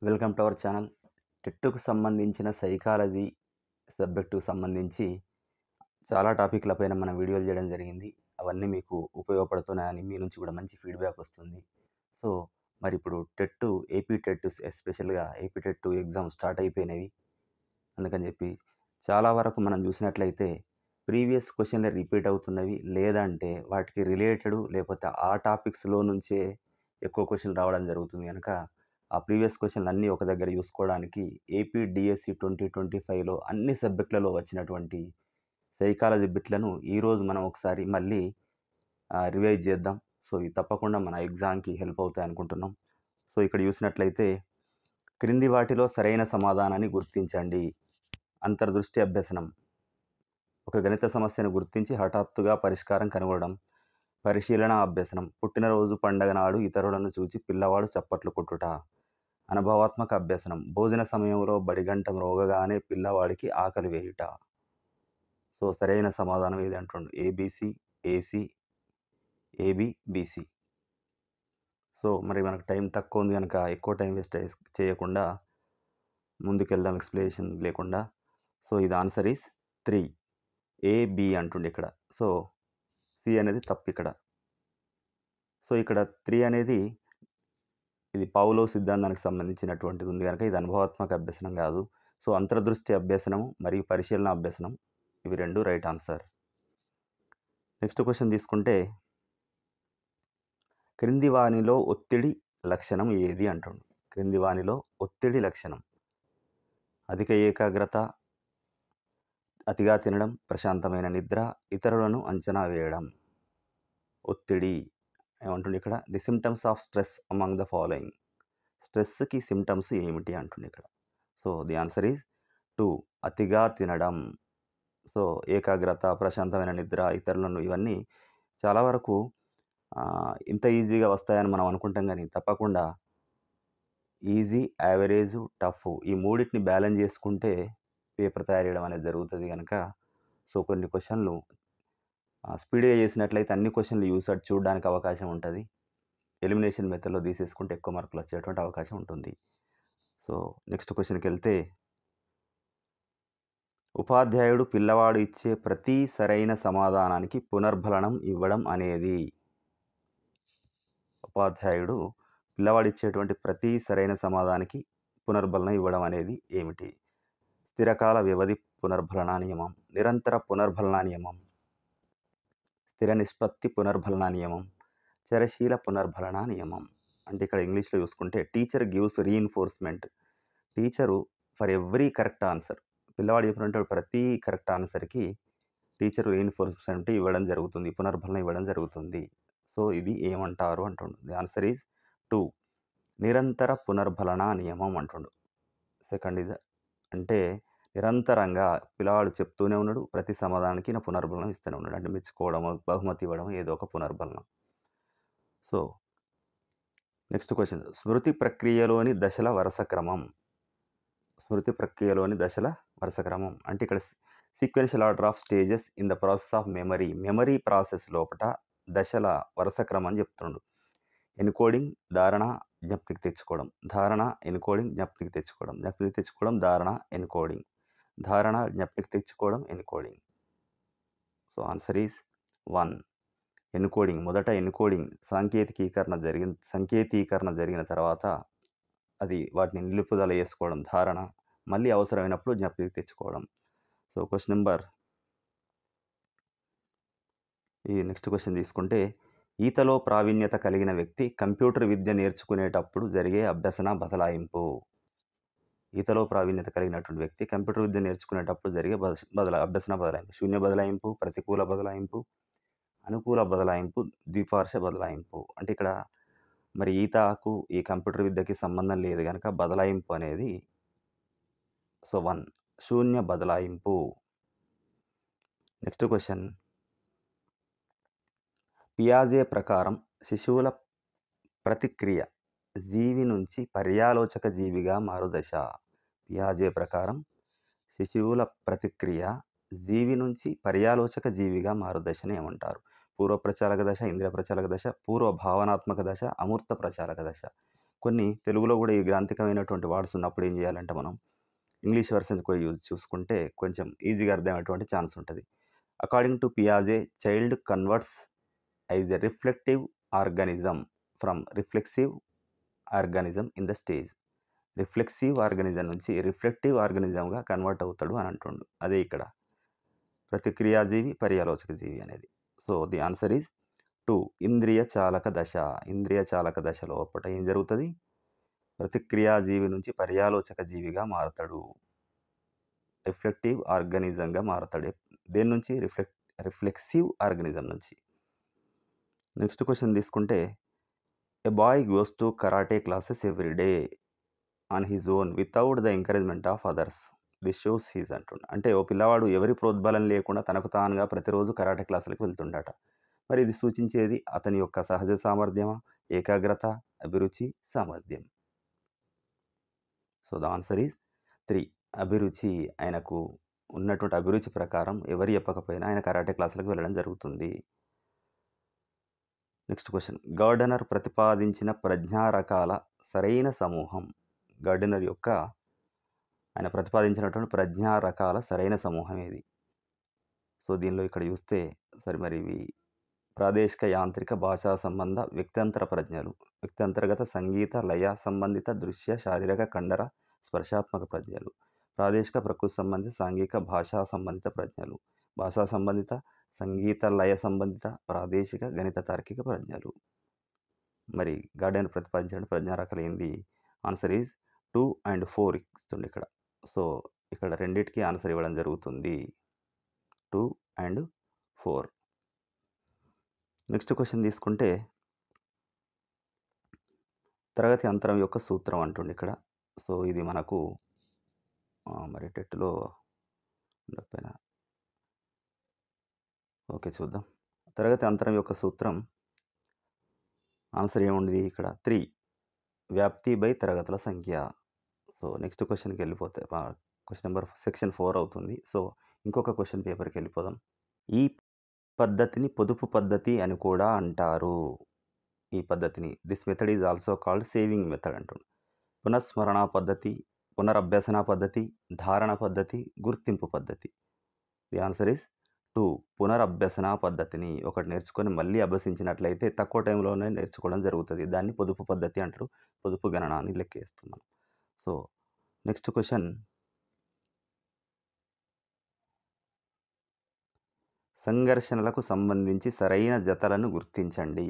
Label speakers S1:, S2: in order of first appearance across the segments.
S1: Welcome to our channel. టెట్‌కు సంబంధించిన psychology సబ్జెక్టుకు సంబంధించి చాలా టాపిక్‌లపైన మనం వీడియోలు చేయడం జరిగింది. అవన్నీ మీకు ఉపయోగపడుతున్నాయని మీ నుంచి కూడా మంచి ఫీడ్‌బ్యాక్ వస్తుంది. సో, మరిప్పుడు ఏపీ టెట్ ఎస్పెషల్‌గా ఏపీ టెట్ ఎగ్జామ్ స్టార్ట్ అయిపోయినవి. అందుకని చెప్పి చాలా వరకు మనం చూసినట్లయితే ప్రీవియస్ క్వెషన్‌లే రిపీట్ అవుతున్నవి. లేదంటే వాటికి రిలేటెడు లేకపోతే ఆ టాపిక్స్‌లో నుంచే ఎక్కువ క్వెషన్‌లు రావడం జరుగుతుంది గనక, ఆ ప్రీవియస్ క్వెషన్‌లన్నీ ఒక దగ్గర చూసుకోవడానికి ఏపీ డీఎస్సీ 2025లో అన్ని సబ్జెక్టులలో వచ్చినటువంటి సైకాలజీ బిట్లను ఈరోజు మనం ఒకసారి మళ్ళీ రివైజ్ చేద్దాం. సో, ఇవి తప్పకుండా మన ఎగ్జామ్‌కి హెల్ప్ అవుతాయనుకుంటున్నాం. సో, ఇక్కడ చూసినట్లయితే క్రింది వాటిలో సరైన సమాధానాన్ని గుర్తించండి. అంతర్దృష్టి అభ్యసనం. ఒక గణిత సమస్యను గుర్తించి హఠాత్తుగా పరిష్కారం కనుగొనడం. పరిశీలన అభ్యసనం. పుట్టినరోజు పండగ నాడు ఇతరులను చూచి పిల్లవాడు చప్పట్లు కొట్టుట. అనుభవాత్మక అభ్యసనం. భోజన సమయంలో బడిగంట మ్రోగగానే పిల్లవాడికి ఆకలి వేయుట. సో, సరైన సమాధానం ఏది అంటుండు? ABC, AC, AB, BC. So, మరి మనకు టైం తక్కువ ఉంది గనక ఎక్కువ టైం వేస్ట్ చేయకుండా ముందుకెళ్దాం ఎక్స్‌ప్లనేషన్ లేకుండా. సో, ఇది ఆన్సర్ ఈస్ 3. ఏ, బి అంటుండు ఇక్కడ. సో, సి అనేది తప్పిక్కడ. సో, ఇక్కడ 3 అనేది ఇది పావ్లో సిద్ధాంతానికి సంబంధించినటువంటిది ఉంది గనక ఇది అనుభవాత్మక అభ్యసనం గాదు. సో, అంతర్దృష్టి అభ్యసనం మరియు పరిశీలన అభ్యసనం ఇవి 2 రైట్ ఆన్సర్. నెక్స్ట్ క్వెషన్ తీసుకుంటే, క్రింది వానిలో ఒత్తిడి లక్షణం ఏది అంటుండు. క్రింది వానిలో ఒత్తిడి లక్షణం. అధిక ఏకాగ్రత, అతిగా తినడం, ప్రశాంతమైన నిద్ర, ఇతరులను అంచనా వేయడం. ఒత్తిడి ఏమంటుండు ఇక్కడ? The symptoms of stress among the following. స్ట్రెస్‌కి సింప్టమ్స్ ఏమిటి అంటుండు ఇక్కడ. సో, ది ఆన్సర్ ఈస్ 2 అతిగా తినడం. సో, ఏకాగ్రత, ప్రశాంతమైన నిద్ర, ఇతరులను ఇవన్నీ చాలా వరకు ఇంత ఈజీగా వస్తాయని మనం అనుకుంటాం గానీ, తప్పకుండా ఈజీ, యావరేజు, టఫ్ ఈ మూడిటిని బ్యాలెన్స్ చేసుకుంటే పేపర్ తయారు చేయడం అనేది జరుగుతది గనక, సో, కొన్ని క్వెషన్‌లు స్పీడ్‌గా చేసినట్లయితే అన్ని క్వెషన్‌లు చూడడానికి అవకాశం ఉంటది. ఎలిమినేషన్ మెథడ్‌లో తీసేసుకుంటే ఎక్కువ మార్కులు వచ్చేటువంటి అవకాశం ఉంటుంది. సో, నెక్స్ట్ క్వెషన్‌కెళ్తే, ఉపాధ్యాయుడు పిల్లవాడు ఇచ్చే ప్రతి సరైన సమాధానానికి పునర్బలనం ఇవ్వడం అనేది. ఉపాధ్యాయుడు పిల్లవాడిచ్చేటువంటి ప్రతి సరైన సమాధానానికి పునర్బలనం ఇవ్వడం అనేది ఏమిటి? స్థిరకాల వ్యవధి పునర్బలన నియమం, నిరంతర పునర్బలన నియమం, స్థిర నిష్పత్తి పునర్బలన నియమం, చరశీల పునర్బలన నియమం. అంటే ఇక్కడ ఇంగ్లీష్‌లో చూసుకుంటే teacher gives reinforcement. Teacher for every correct answer. పిల్లవాడు చెప్పినటువంటి ప్రతి కరెక్ట్ ఆన్సర్‌కి టీచరు రీఇన్ఫోర్స్‌మెంట్ ఇవ్వడం జరుగుతుంది. పునర్బలనం ఇవ్వడం జరుగుతుంది. సో, ఇది ఏమంటారు అంటుండు. ది ఆన్సర్ ఈస్ 2 నిరంతర పునర్బలన నియమం అంటుండు. సెకండ్ ఇది అంటే నిరంతరంగా పిల్లవాడు చెప్తూనే ఉన్నాడు. ప్రతి సమాధానానికి నా పునర్బలనం ఇస్తూనే ఉన్నాడు. అంటే మెచ్చుకోవడమో, బహుమతి ఇవ్వడమో ఏదో ఒక పునర్బలనం. So, next question. స్మృతి ప్రక్రియలోని దశల వరుస క్రమం. స్మృతి ప్రక్రియలోని దశల వరుస క్రమం. అంటే ఇక్కడ sequential order of stages in the process of memory. Memory process లోపట దశల వరుస క్రమం అని చెప్తుండు. ఎన్కోడింగ్, ధారణ, జ్ఞప్తికి తెచ్చుకోవడం. ధారణ, ఎన్కోడింగ్, జ్ఞప్తికి తెచ్చుకోవడం. జ్ఞప్తికి తెచ్చుకోవడం, ధారణ, ఎన్కోడింగ్. ధారణ, జ్ఞప్తికి తెచ్చుకోవడం, encoding. So, answer is 1 encoding. మొదట ఎన్కోడింగ్ సంకేతీకరణ జరిగిన తర్వాత అది వాటిని నిలుపుదల చేసుకోవడం ధారణ. మళ్ళీ అవసరమైనప్పుడు జ్ఞప్తికి తెచ్చుకోవడం. సో, నెక్స్ట్ క్వెషన్ తీసుకుంటే, ఈతలో ప్రావీణ్యత కలిగిన వ్యక్తి కంప్యూటర్ విద్య నేర్చుకునేటప్పుడు జరిగే అభ్యసన బదలాయింపు. ఈతలో ప్రావీణ్యత కలిగినటువంటి వ్యక్తి కంప్యూటర్ విద్య నేర్చుకునేటప్పుడు జరిగే అభ్యసన బదలాయింపు. శూన్య బదలాయింపు, ప్రతికూల బదలాయింపు, అనుకూల బదలాయింపు, ద్విపార్ష బదలాయింపు. అంటే ఇక్కడ మరి ఈతకు ఈ కంప్యూటర్ విద్యకి సంబంధం లేదు గనక బదలాయింపు అనేది 1 శూన్య బదలాయింపు. Next question. పియాజే ప్రకారం శిశువుల ప్రతిక్రియ జీవి నుంచి పర్యాలోచక జీవిగా మారుదశ. పియాజే ప్రకారం శిశువుల ప్రతిక్రియ జీవి నుంచి పర్యాలోచక జీవిగా మారుదశని ఏమంటారు? పూర్వ ప్రచాలక దశ, ఇంద్రియ ప్రచాలక దశ, పూర్వ భావనాత్మక దశ, అమూర్త ప్రచాలక దశ. కొన్ని తెలుగులో కూడా ఈ గ్రాంథికమైనటువంటి వర్డ్స్ ఉన్నప్పుడు ఏం చేయాలంటే మనం ఇంగ్లీష్ వెర్షన్ చూసుకుంటే కొంచెం ఈజీగా అర్థమయ్యేటువంటి ఛాన్స్ ఉంటుంది. అకార్డింగ్ టు పియాజే, child converts as a reflective organism from reflexive organism in the stage. Reflexive organism నుంచి రిఫ్లెక్టివ్ ఆర్గానిజంగా కన్వర్ట్ అవుతాడు అని అంటుండు. అదే ఇక్కడ ప్రతిక్రియాజీవి, పర్యాలోచక జీవి అనేది. So the answer is 2. ఇంద్రియ చాలక దశ. ఇంద్రియ చాలక దశలో అప్పట ఏం జరుగుతుంది? ప్రతిక్రియాజీవి నుంచి పర్యాలోచక జీవిగా మారతాడు. రిఫ్లెక్టివ్ ఆర్గానిజంగా మారతాడు. దేని నుంచి? రిఫ్లెక్సివ్ ఆర్గానిజం నుంచి. నెక్స్ట్ క్వశ్చన్ తీసుకుంటే, a boy goes to karate classes every day on his own without the encouragement of others. This shows his అంటుండ. అంటే ఓ పిల్లవాడు ఎవరి ప్రోద్బలం లేకుండా తనకు తానుగా ప్రతిరోజు కరాటే క్లాసులకు వెళ్తుండట. మరి ఇది సూచించేది అతని యొక్క సహజ సామర్థ్యమా, ఏకాగ్రత, అభిరుచి, సామర్థ్యం? So the answer is 3. అభిరుచి. ఆయనకు ఉన్నటువంటి అభిరుచి ప్రకారం ఎవరు చెప్పకపోయినా ఆయన కరాటే క్లాసులకు వెళ్ళడం జరుగుతుంది. నెక్స్ట్ క్వశ్చన్, గార్డెనర్ ప్రతిపాదించిన ప్రజ్ఞా రకాల సరైన సమూహం. గార్డెనర్ యొక్క ఆయన ప్రతిపాదించినటువంటి ప్రజ్ఞా రకాల సరైన సమూహం ఏది? సో దీనిలో ఇక్కడ చూస్తే మరి ఇవి ప్రాదేశిక, యాంత్రిక, భాషా సంబంధ, వ్యక్త్యంతర ప్రజ్ఞలు, వ్యక్త్యంతర్గత, సంగీత, లయ సంబంధిత, దృశ్య, శారీరక, కండర, స్పర్శాత్మక ప్రజ్ఞలు, ప్రాదేశిక, ప్రకృతి సంబంధిత, సాంఘిక, భాషా సంబంధిత ప్రజ్ఞలు, భాషా సంబంధిత, సంగీత, లయ సంబంధిత, ప్రాదేశిక, గణిత, తార్కిక ప్రజ్ఞలు. మరి గార్డెన్ ప్రతిపాదించిన ప్రజ్ఞా రకాలు ఏంది? ఆన్సర్ ఈజ్ 2 and 4 ఇస్తుంది ఇక్కడ. సో ఇక్కడ రెండింటికి ఆన్సర్ ఇవ్వడం జరుగుతుంది, 2 and 4. నెక్స్ట్ క్వశ్చన్ తీసుకుంటే, తరగతి అంతరం యొక్క సూత్రం అంటుండే ఇక్కడ. సో ఇది మనకు మరి టెట్లో ఉండకపోయినా ఓకే చూద్దాం. తరగతి అంతరం యొక్క సూత్రం ఆన్సర్ ఏముంది ఇక్కడ? 3. వ్యాప్తి బై తరగతుల సంఖ్య. సో నెక్స్ట్ క్వశ్చన్కి వెళ్ళిపోతే క్వశ్చన్ నెంబర్ సెక్షన్ 4 అవుతుంది. సో ఇంకొక క్వశ్చన్ పేపర్కి వెళ్ళిపోదాం. ఈ పద్ధతిని పొదుపు పద్ధతి అని కూడా అంటారు. ఈ పద్ధతిని this method is also called saving method అంటుంది. పునఃస్మరణ పద్ధతి, పునరభ్యసన పద్ధతి, ధారణ పద్ధతి, గుర్తింపు పద్ధతి. The answer is 2. పునరభ్యసన పద్ధతిని ఒకటి నేర్చుకొని మళ్ళీ అభ్యసించినట్లయితే తక్కువ టైంలోనే నేర్చుకోవడం జరుగుతుంది. దాన్ని పొదుపు పద్ధతి అంటారు. పొదుపు గణన అని లెక్కేస్తున్నాం. సో నెక్స్ట్ క్వశ్చన్, సంఘర్షణలకు సంబంధించి సరైన జతలను గుర్తించండి.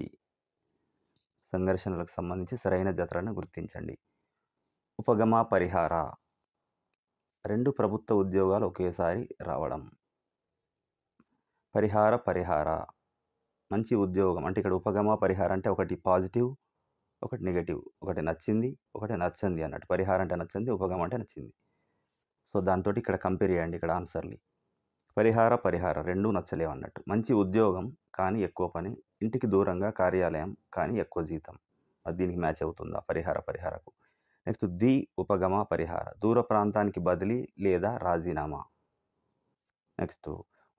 S1: సంఘర్షణలకు సంబంధించి సరైన జతలను గుర్తించండి. ఉపగమ పరిహార, 2 ప్రభుత్వ ఉద్యోగాలు ఒకేసారి రావడం. పరిహార, మంచి ఉద్యోగం. అంటే ఇక్కడ ఉపగమ పరిహార అంటే ఒకటి పాజిటివ్, ఒకటి నెగటివ్, ఒకటి నచ్చింది, ఒకటి నచ్చంది అన్నట్టు. పరిహారం అంటే నచ్చింది, ఉపగమ అంటే నచ్చింది. సో దాంతో ఇక్కడ కంపేర్ చేయండి ఇక్కడ ఆన్సర్ని. పరిహార 2 నచ్చలేవు అన్నట్టు. మంచి ఉద్యోగం కానీ ఎక్కువ పని, ఇంటికి దూరంగా కార్యాలయం కానీ ఎక్కువ జీతం. అది దీనికి మ్యాచ్ అవుతుందా? పరిహారకు. నెక్స్ట్ ది ఉపగమ పరిహార, దూర ప్రాంతానికి బదిలీ లేదా రాజీనామా. నెక్స్ట్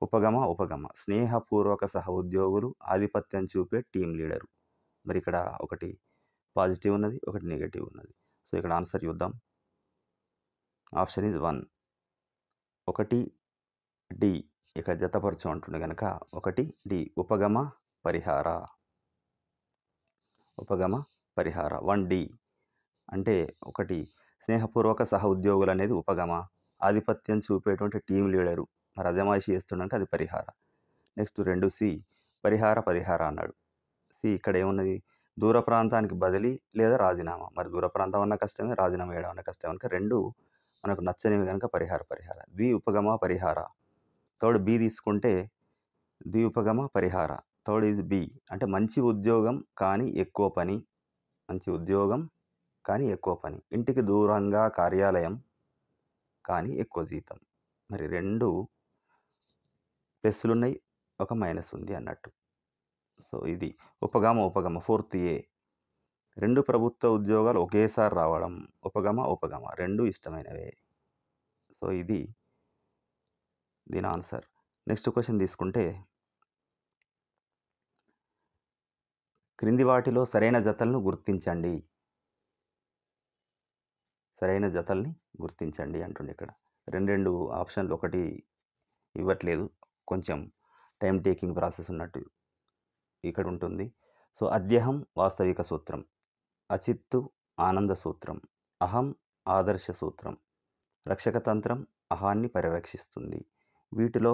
S1: ఉపగమ స్నేహపూర్వక సహ ఉద్యోగులు, ఆధిపత్యం చూపే టీం లీడరు. మరి ఇక్కడ ఒకటి పాజిటివ్ ఉన్నది, ఒకటి నెగటివ్ ఉన్నది. సో ఇక్కడ ఆన్సర్ చూద్దాం. Option is 1. 1 డి. ఇక్కడ జతపరచు అంటుండే కనుక 1 డి ఉపగమ పరిహార. 1 డి అంటే ఒకటి స్నేహపూర్వక సహ ఉద్యోగులు అనేది ఉపగమ, ఆధిపత్యం చూపేటువంటి టీం లీడరు మరి అజమాయిషి చేస్తుండంటే అది పరిహార. నెక్స్ట్ 2 సి పరిహార అన్నాడు. సి ఇక్కడ ఏమున్నది? దూర ప్రాంతానికి బదిలీ లేదా రాజీనామా. మరి దూర ప్రాంతం అన్న కష్టమే, రాజీనామా చేయడం అన్న కష్టమే కనుక 2 మనకు నచ్చనివి కనుక పరిహార. ద్వి ఉపగమ పరిహార. థర్డ్ బి తీసుకుంటే ద్వి ఉపగమ పరిహార. థర్డ్ ఈజ్ బి అంటే మంచి ఉద్యోగం కానీ ఎక్కువ పని. ఇంటికి దూరంగా కార్యాలయం కానీ ఎక్కువ జీతం. మరి 2 ప్లస్లు ఉన్నాయి, ఒక మైనస్ ఉంది అన్నట్టు. సో ఇది ఉపగమ. ఫోర్త్ ఏ 2 ప్రభుత్వ ఉద్యోగాలు ఒకేసారి రావడం. ఉపగమ 2 ఇష్టమైనవే. సో ఇది దీని ఆన్సర్. నెక్స్ట్ క్వశ్చన్ తీసుకుంటే, క్రింది వాటిలో సరైన జతలను గుర్తించండి. సరైన జతల్ని గుర్తించండి అంటుండు ఇక్కడ. 2 ఆప్షన్లు ఒకటి ఇవ్వట్లేదు. కొంచెం టైమ్ టేకింగ్ ప్రాసెస్ ఉన్నట్టు ఇక్కడ ఉంటుంది. సో, అద్యహం వాస్తవిక సూత్రం, అచిత్తు ఆనంద సూత్రం, అహం ఆదర్శ సూత్రం, రక్షక తంత్రం అహాన్ని పరిరక్షిస్తుంది. వీటిలో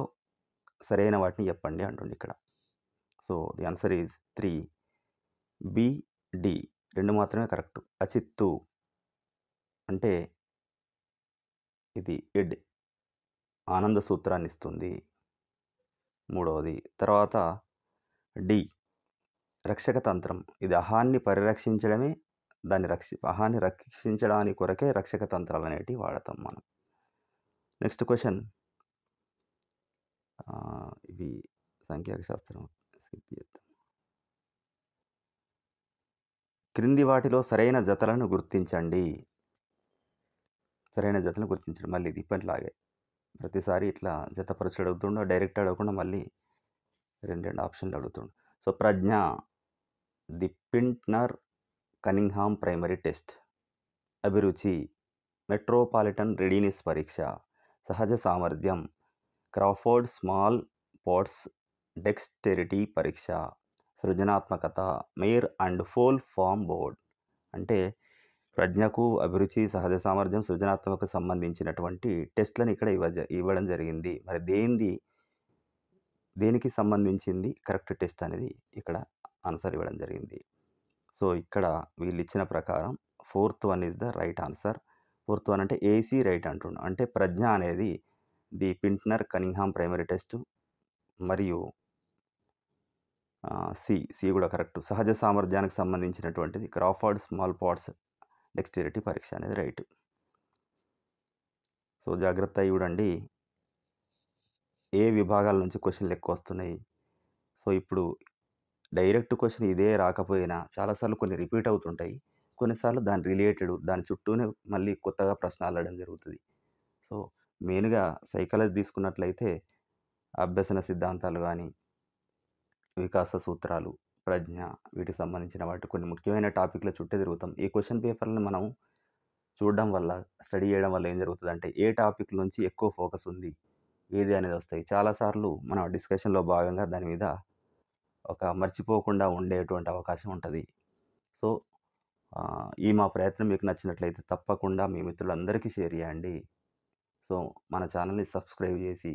S1: సరైన వాటిని చెప్పండి అంటుండు ఇక్కడ. So, the answer is 3 B, D 2 మాత్రమే కరెక్ట్. అచిత్తు అంటే ఇది ఇడ్ ఆనంద సూత్రాన్ని ఇస్తుంది. మూడవది. తర్వాత డి రక్షక తంత్రం. ఇది అహాన్ని పరిరక్షించడమే, అహాన్ని రక్షించడానికి కొరకే రక్షక తంత్రాలు అనేటివి వాడతాం మనం. Next question. ఇవి సంఖ్యాశాస్త్రం స్కిప్ చేద్దాం. క్రింది వాటిలో సరైన జతలను గుర్తించండి. సరైన జతలను గుర్తించండి. మళ్ళీ ఇది ఇప్పటిలాగే ప్రతిసారి ఇట్లా జతపరచుడు అడుగుతుండో, డైరెక్ట్ అడగకుండా మళ్ళీ 2 ఆప్షన్లు అడుగుతుండు. సో, ప్రజ్ఞ, the Pintner Cunningham primary test, అభిరుచి, మెట్రోపాలిటన్ రెడీనెస్ పరీక్ష, సహజ సామర్థ్యం, క్రాఫోర్డ్ స్మాల్ పోర్ట్స్ డెక్స్టెరిటీ పరీక్ష, సృజనాత్మకత, mare and foal form board. అంటే ప్రజ్ఞకు, అభిరుచి, సహజ సామర్థ్యం, సృజనాత్మకకు సంబంధించినటువంటి టెస్ట్లను ఇక్కడ ఇవ్వడం జరిగింది. మరి దేనికి సంబంధించింది కరెక్ట్ టెస్ట్ అనేది ఇక్కడ ఆన్సర్ ఇవ్వడం జరిగింది. సో, ఇక్కడ వీళ్ళు ఇచ్చిన ప్రకారం 4th one is the right answer. 4th one అంటే ఏసీ రైట్ అంటుండు. అంటే ప్రజ్ఞ అనేది the Pintner Cunningham primary test, మరియు సి కూడా కరెక్ట్. సహజ సామర్థ్యానికి సంబంధించినటువంటిది క్రాఫర్డ్ స్మాల్ పార్ట్స్ డెక్స్టెరిటీ పరీక్ష అనేది రైట్. సో, జాగ్రత్త చూడండి, ఏ విభాగాల నుంచి క్వశ్చన్లు ఎక్కువ వస్తున్నాయి. సో, ఇప్పుడు డైరెక్ట్ క్వశ్చన్ ఇదే రాకపోయినా చాలాసార్లు కొన్ని రిపీట్ అవుతుంటాయి. కొన్నిసార్లు దాని రిలేటెడ్, దాని చుట్టూనే మళ్ళీ కొత్తగా ప్రశ్న అడగడం జరుగుతుంది. సో, మెయిన్గా సైకాలజీ తీసుకున్నట్లయితే అభ్యసన సిద్ధాంతాలు కానీ, వికాస సూత్రాలు, ప్రజ్ఞ, వీటికి సంబంధించిన వాటి కొన్ని ముఖ్యమైన టాపిక్ల చుట్టే తిరుగుతాం. ఈ క్వశ్చన్ పేపర్లను మనం చూడడం వల్ల, స్టడీ చేయడం వల్ల ఏం జరుగుతుందంటే ఏ టాపిక్ నుంచి ఎక్కువ ఫోకస్ ఉంది, ఏది అనేది వస్తాయి. చాలాసార్లు మనం డిస్కషన్లో భాగంగా దాని మీద ఒక మర్చిపోకుండా ఉండేటువంటి అవకాశం ఉంటుంది. సో, ఈ మా ప్రయత్నం మీకు నచ్చినట్లయితే తప్పకుండా మీ మిత్రులందరికీ షేర్ చేయండి. సో, మన ఛానల్ని సబ్స్క్రైబ్ చేసి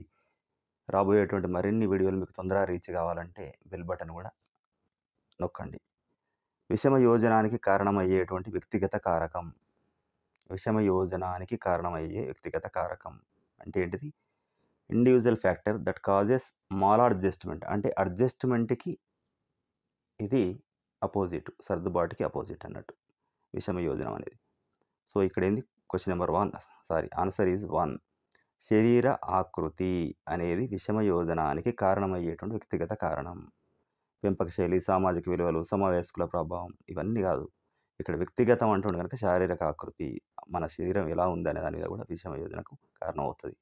S1: రాబోయేటువంటి మరిన్ని వీడియోలు మీకు తొందరగా రీచ్ కావాలంటే బెల్ బటన్ కూడా నొక్కండి. విషమ యోజనానికి కారణమయ్యేటువంటి వ్యక్తిగత కారకం. విషమ యోజనానికి కారణమయ్యే వ్యక్తిగత కారకం అంటే ఏంటిది? Individual factor that causes mall adjustment. అంటే అడ్జస్ట్మెంట్కి ఇది అపోజిట్, సర్దుబాటుకి అపోజిట్ అన్నట్టు విషమ యోజనం అనేది. సో, ఇక్కడ ఏంది క్వశ్చన్ నెంబర్ 1 ఆన్సర్ ఈజ్ 1. శరీర ఆకృతి అనేది విషమ యోజనానికి కారణమయ్యేటువంటి వ్యక్తిగత కారణం. పెంపక శైలి, సామాజిక విలువలు, సమవయస్కుల ప్రభావం ఇవన్నీ కాదు. ఇక్కడ వ్యక్తిగతం అంటుండే కనుక శారీరక ఆకృతి, మన శరీరం ఎలా ఉందనే దాని మీద కూడా విషమ యోజనకు కారణం అవుతుంది.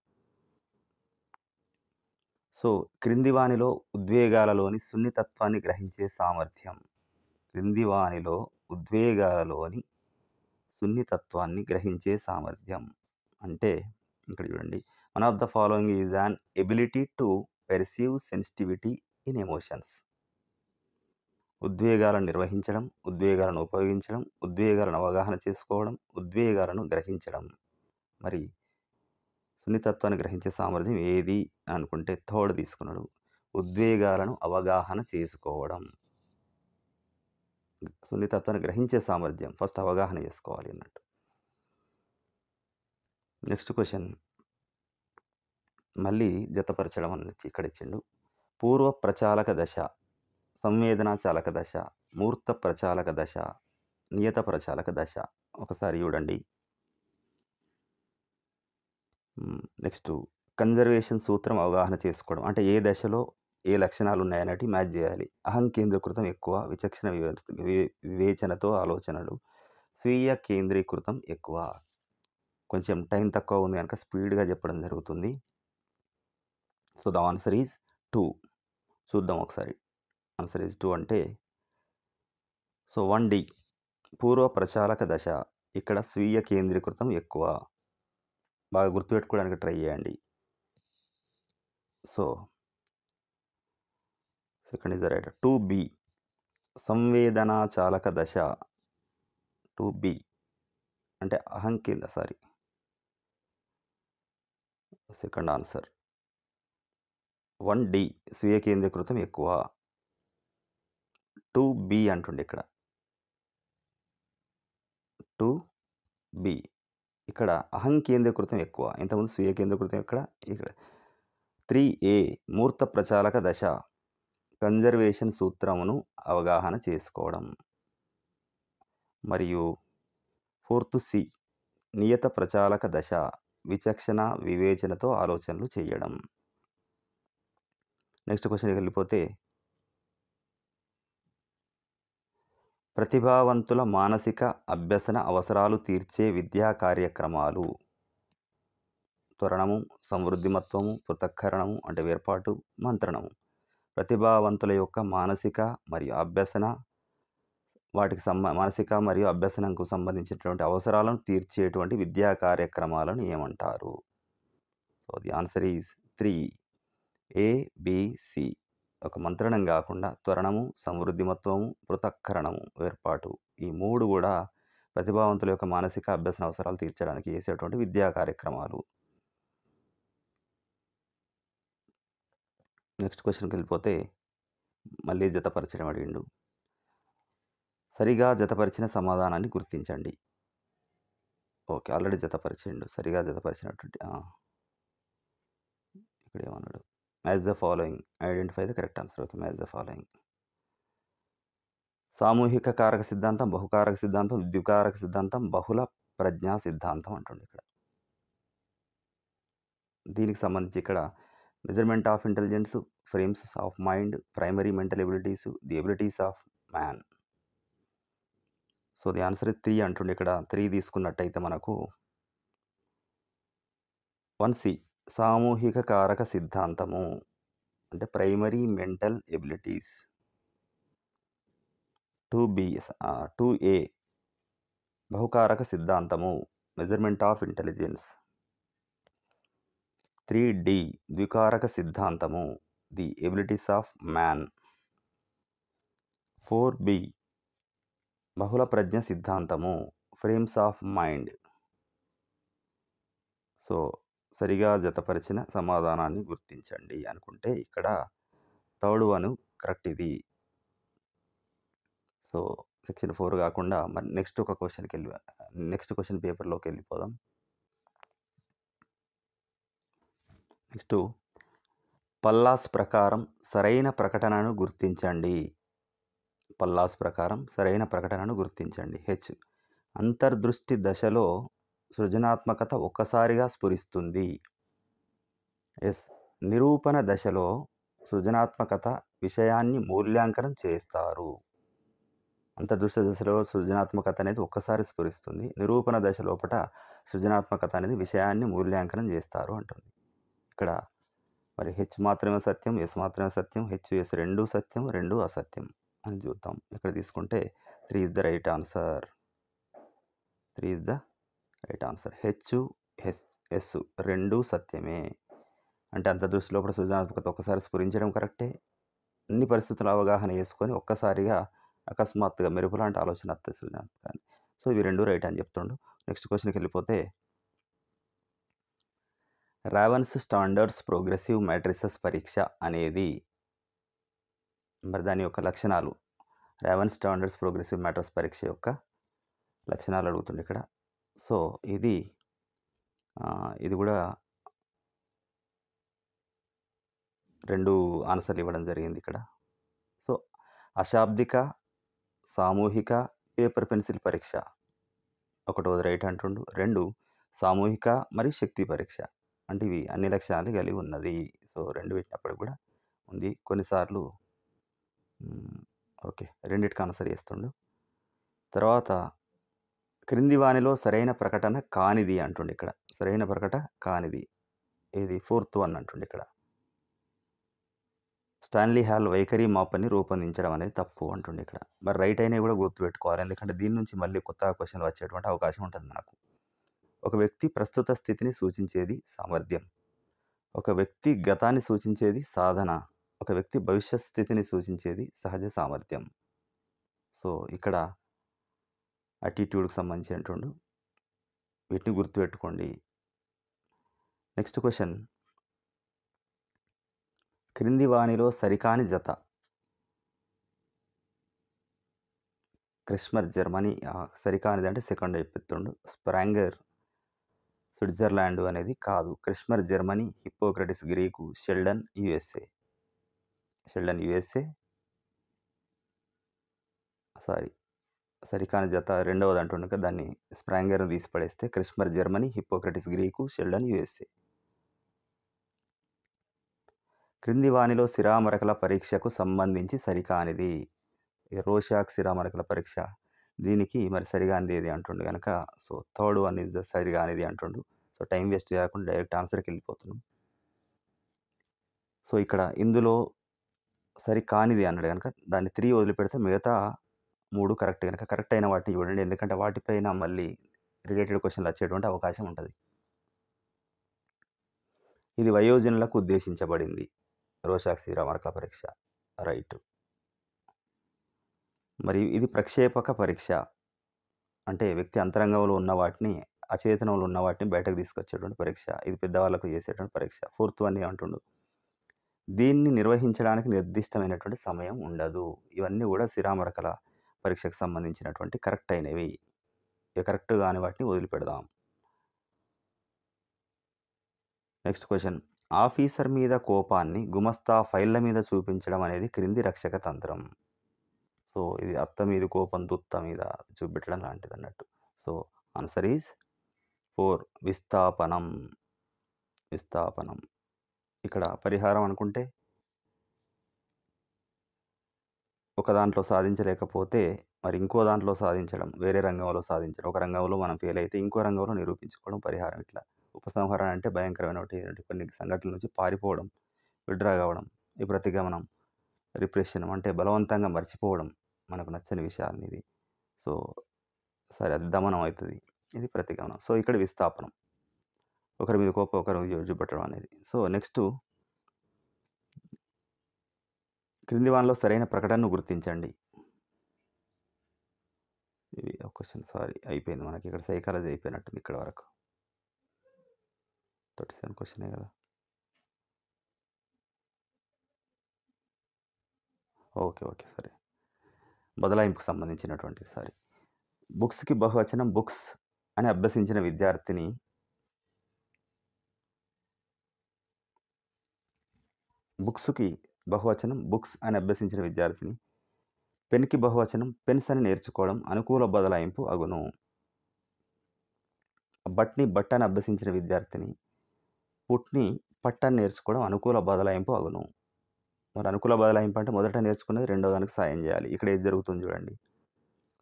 S1: సో, క్రింది వానిలో ఉద్వేగాలలోని సున్నితత్వాన్ని గ్రహించే సామర్థ్యం. క్రింది వానిలో ఉద్వేగాలలోని సున్నితత్వాన్ని గ్రహించే సామర్థ్యం అంటే ఇక్కడ చూడండి, one of the following is an ability to perceive sensitivity in emotions. ఉద్వేగాలను నిర్వహించడం, ఉద్వేగాలను ఉపయోగించడం, ఉద్వేగాలను అవగాహన చేసుకోవడం, ఉద్వేగాలను గ్రహించడం. మరి సున్నితత్వాన్ని గ్రహించే సామర్థ్యం ఏది అనుకుంటే 3rd తీసుకున్నాడు, ఉద్వేగాలను అవగాహన చేసుకోవడం. సున్నితత్వాన్ని గ్రహించే సామర్థ్యం ఫస్ట్ అవగాహన చేసుకోవాలి అన్నట్టు. నెక్స్ట్ క్వశ్చన్ మళ్ళీ జతపరచడం అని ఇక్కడ ఇచ్చిండు. పూర్వ ప్రచాలక దశ, సంవేదనా చాలక దశ, మూర్త ప్రచాలక దశ, నియత ప్రచాలక దశ. ఒకసారి చూడండి. నెక్స్ట్ కన్జర్వేషన్ సూత్రం అవగాహన చేసుకోవడం అంటే ఏ దశలో ఏ లక్షణాలు ఉన్నాయన్నట్టు మ్యాచ్ చేయాలి. అహం కేంద్రీకృతం ఎక్కువ, విచక్షణ వివేచనతో ఆలోచనలు, స్వీయ కేంద్రీకృతం ఎక్కువ. కొంచెం టైం తక్కువ ఉంది కనుక స్పీడ్గా చెప్పడం జరుగుతుంది. So, the answer is 2. చూద్దాం ఒకసారి. ఆన్సర్ ఈజ్ 2 అంటే సో 1D పూర్వ ప్రచాలక దశ ఇక్కడ స్వీయ కేంద్రీకృతం ఎక్కువ. బాగా గుర్తుపెట్టుకోవడానికి ట్రై చేయండి. So second is the right. 2B సంవేదనా చాలక దశ. 2B అంటే సెకండ్ ఆన్సర్. 1D స్వీయ కేంద్రీకృతం ఎక్కువ. 2B అంటుండే ఇక్కడ. 2B ఇక్కడ కేంద్రీకృతం ఎక్కువ. ఇంతకుముందు స్వీయ కేంద్రీకృతం ఇక్కడ 3A మూర్త ప్రచాలక దశ. కన్జర్వేషన్ సూత్రమును అవగాహన చేసుకోవడం. మరియు 4th C నియత ప్రచాలక దశ. విచక్షణ వివేచనతో ఆలోచనలు చేయడం. నెక్స్ట్ క్వశ్చన్కి వెళ్ళిపోతే, ప్రతిభావంతుల మానసిక అభ్యసన అవసరాలు తీర్చే విద్యా కార్యక్రమాలు. త్వరణము, సమృద్ధిమత్వము, పృథక్కరణము అంటే వేర్పాటు, మంత్రణము. ప్రతిభావంతుల యొక్క మానసిక మరియు అభ్యసనంకు సంబంధించినటువంటి అవసరాలను తీర్చేటువంటి విద్యా కార్యక్రమాలను ఏమంటారు? So the answer is 3ABC. ఒక మంత్రణం కాకుండా త్వరణము, సమృద్ధిమత్వము, పృథక్కరణము, వేర్పాటు, ఈ 3 కూడా ప్రతిభావంతుల యొక్క మానసిక అభ్యసన అవసరాలు తీర్చడానికి చేసేటువంటి విద్యా కార్యక్రమాలు. నెక్స్ట్ క్వశ్చన్కి వెళ్ళిపోతే, మళ్ళీ జతపరచడం అడిగిండు. సరిగా జతపరిచిన సమాధానాన్ని గుర్తించండి. ఓకే, ఆల్రెడీ జతపరిచిండు. సరిగా జతపరిచినటువంటి ఇక్కడ ఏమన్నాడు? Match the following, identify the correct answer. Okay, match the following. సామూహిక కారక సిద్ధాంతం, బహుకారక సిద్ధాంతం, ద్వికారక సిద్ధాంతం, బహుళ ప్రజ్ఞా సిద్ధాంతం అంటుంది ఇక్కడ. దీనికి సంబంధించి ఇక్కడ measurement of intelligence, frames of mind, primary mental abilities, the abilities of man. So the answer 3 అంటుండే ఇక్కడ. 3 తీసుకున్నట్టయితే మనకు 1C సామూహిక కారక సిద్ధాంతము అంటే ప్రైమరీ మెంటల్ ఎబిలిటీస్. 2A బహుకారక సిద్ధాంతము, మెజర్మెంట్ ఆఫ్ ఇంటెలిజెన్స్. 3D ద్వికారక సిద్ధాంతము, the abilities of man. 4B బహుళ ప్రజ్ఞ సిద్ధాంతము, ఫ్రేమ్స్ ఆఫ్ మైండ్. సో సరిగా జతపరిచిన సమాధానాన్ని గుర్తించండి అనుకుంటే ఇక్కడ 3rd one కరెక్ట్ ఇది. సో సెక్షన్ 4 కాకుండా మరి నెక్స్ట్ క్వశ్చన్ పేపర్లోకి వెళ్ళిపోదాం. నెక్స్ట్, పల్లాస్ ప్రకారం సరైన ప్రకటనను గుర్తించండి. పల్లాస్ ప్రకారం సరైన ప్రకటనను గుర్తించండి. హెచ్ అంతర్దృష్టి దశలో సృజనాత్మకత ఒక్కసారిగా స్ఫురిస్తుంది. ఎస్ నిరూపణ దశలో సృజనాత్మకత విషయాన్ని మూల్యాంకనం చేస్తారు. అంతర్దృష్టి దశలో సృజనాత్మకత అనేది ఒక్కసారి స్ఫురిస్తుంది. నిరూపణ దశ లోపల సృజనాత్మకత అనేది విషయాన్ని మూల్యాంకనం చేస్తారు అంటుంది. ఇక్కడ మరి హెచ్ మాత్రమే సత్యం, ఎస్ మాత్రమే సత్యం, హెచ్ ఎస్ రెండు సత్యం, రెండు అసత్యం అని చూద్దాం. ఇక్కడ తీసుకుంటే 3 is the right answer. 3 is the right answer. H S రెండు సత్యమే. అంటే అంతర్దృష్టి లోపల సృజనాత్మకత ఒక్కసారి స్ఫురించడం కరెక్టే. అన్ని పరిస్థితుల అవగాహన చేసుకొని ఒక్కసారిగా అకస్మాత్తుగా మెరుపు లాంటి ఆలోచన వస్తుంది సృజనాత్మకాన్ని. సో ఇవి 2 రైట్ అని చెప్తుండు. నెక్స్ట్ క్వశ్చన్కి వెళ్ళిపోతే, రావెన్స్ స్టాండర్డ్స్ ప్రోగ్రెసివ్ మ్యాట్రిసెస్ పరీక్ష అనేది మరి దాని యొక్క లక్షణాలు. రావెన్స్ స్టాండర్డ్స్ ప్రోగ్రెసివ్ మ్యాట్రిక్స్ పరీక్ష యొక్క లక్షణాలు అడుగుతుంది ఇక్కడ. సో ఇది కూడా 2 ఆన్సర్లు ఇవ్వడం జరిగింది ఇక్కడ. సో అశాబ్దిక, సామూహిక, పేపర్ పెన్సిల్ పరీక్ష 1వ రైట్ అంటుండు. 2 సామూహిక మరియు శక్తి పరీక్ష అంటే ఇవి అన్ని లక్షణాలు కలిగి ఉన్నది. సో 2 పెట్టినప్పటికి కూడా ఉంది. కొన్నిసార్లు ఓకే రెండిటికి ఆన్సర్ చేస్తుండు. తర్వాత క్రింది వానిలో సరైన ప్రకటన కానిది అంటుండే ఇక్కడ. సరైన ప్రకటన కానిది ఏది? 4th one అంటుండే ఇక్కడ. స్టాన్లీ హాల్ వైఖరి మాపని రూపొందించడం అనేది తప్పు అంటుండే ఇక్కడ. మరి రైట్ అయినవి కూడా గుర్తుపెట్టుకోవాలి. ఎందుకంటే దీని నుంచి మళ్ళీ కొత్తగా క్వెషన్‌లు వచ్చేటువంటి అవకాశం ఉంటది మనకు. ఒక వ్యక్తి ప్రస్తుత స్థితిని సూచించేది సామర్థ్యం. ఒక వ్యక్తి గతాన్ని సూచించేది సాధన. ఒక వ్యక్తి భవిష్యత్ స్థితిని సూచించేది సహజ సామర్థ్యం. సో, ఇక్కడ యాటిట్యూడ్‌కి సంబంధించి అంటుండు. వీటిని గుర్తుపెట్టుకోండి. Next question. క్రింది వానిలో సరికాని జత. క్రిస్మర్ జర్మనీ సరికానిది అంటే సెకండ్ చెప్తుండు. స్ప్రాంగర్ స్విట్జర్లాండ్ అనేది కాదు. Kretschmer Germany, Hippocrates Greek, Sheldon USA. Sheldon USA. Sorry. సరికాని జత రెండవది అంటుండు కదా, దాన్ని స్ప్రాంగర్‌ని తీసి పడేస్తే Kretschmer Germany, Hippocrates Greek, Sheldon USA. క్రింది వానిలో సిరామరకల పరీక్షకు సంబంధించి సరికానిది. రోషాక్ సిరామరకల పరీక్ష. దీనికి మరి సరిగానిది ఏది అంటుండు గనక so, third one is the సరిగానిది అంటుండు. సో, టైం వేస్ట్ చేయకుండా డైరెక్ట్ ఆన్సర్‌కి వెళ్ళిపోతున్నాం. సో, ఇక్కడ ఇందులో సరికానిది అన్నాడు గనక దాన్ని 3 వదిలిపెడితే మిగతా 3 కరెక్ట్ గనక కరెక్ట్ అయిన వాటిని చూడండి. ఎందుకంటే వాటిపైన మళ్ళీ రిలేటెడ్ క్వెషన్‌లు వచ్చేటువంటి అవకాశం ఉంటది. ఇది వయోజనులకు ఉద్దేశించబడింది. రోషాక్ సిరామరకల పరీక్ష. రైట్. మరియు ఇది ప్రక్షేపక పరీక్ష. అంటే వ్యక్తి అంతరంగంలో ఉన్న వాటిని, అచేతనంలో ఉన్న వాటిని బయటకు తీసుకొచ్చేటువంటి పరీక్ష. ఇది పెద్దవాళ్ళకు చేసేటువంటి పరీక్ష. ఫోర్త్ వన్ ఏమంటుండు? దీన్ని నిర్వహించడానికి నిర్దిష్టమైనటువంటి సమయం ఉండదు. ఇవన్నీ కూడా సిరామరకల పరీక్షకు సంబంధించినటువంటి కరెక్ట్ అయినవి. ఇక కరెక్ట్ కాని వాటిని వదిలిపెడదాం. Next question. ఆఫీసర్ మీద కోపాన్ని గుమస్తా ఫైళ్ళ మీద చూపించడం అనేది క్రింది రక్షక తంత్రం. సో, ఇది అత్త మీద కోపం దుత్త మీద చూపెట్టడం లాంటిదన్నట్టు. సో, ఆన్సర్ ఈజ్ 4 విస్థాపనం. విస్థాపనం. ఇక్కడ పరిహారం అనుకుంటే ఒక దాంట్లో సాధించలేకపోతే మరి ఇంకో దాంట్లో సాధించడం, వేరే రంగంలో సాధించడం. ఒక రంగంలో మనం ఫెయిల్ అయితే ఇంకో రంగంలో నిరూపించుకోవడం పరిహారం ఇట్లా. ఉపసంహరణ అంటే భయంకరమైనటువంటి కొన్ని సంఘటనల నుంచి పారిపోవడం, విత్‌డ్రా కావడం. ఈ ప్రతిగమనం, రిప్రెషన్ అంటే బలవంతంగా మర్చిపోవడం మనకు నచ్చని విషయాల్ని ఇది. సో, సరే అది దమనం అవుతది. ఇది ప్రతిగమనం. సో, ఇక్కడ విస్థాపనం. ఒకరి మీద కోపం ఒకరి మీద చూపెట్టడం అనేది. సో, నెక్స్టు క్రింది వానిలో సరైన ప్రకటనను గుర్తించండి. ఇది ఒక క్వెషన్ సారీ అయిపోయింది మనకి ఇక్కడ సైకాలజీ అయిపోయినట్టుంది ఇక్కడ వరకు. 37 క్వెషనే కదా! ఓకే. సరే. బదలాయింపుకు సంబంధించినటువంటిది సారీ. బుక్స్‌కి బహువచనం బుక్స్ అని అభ్యసించిన విద్యార్థిని బుక్స్‌కి బహువచనం బుక్స్ అని అభ్యసించిన విద్యార్థిని పెన్‌కి బహువచనం పెన్స్ అని నేర్చుకోవడం అనుకూల బదలాయింపు అగును. బట్‌ని బట్ అని అభ్యసించిన విద్యార్థిని పుట్‌ని పట్ అని నేర్చుకోవడం అనుకూల బదలాయింపు అగును. మరి అనుకూల బదలాయింపు అంటే మొదట నేర్చుకున్నది రెండో దానికి సాయం చేయాలి. ఇక్కడ ఏది జరుగుతుంది చూడండి.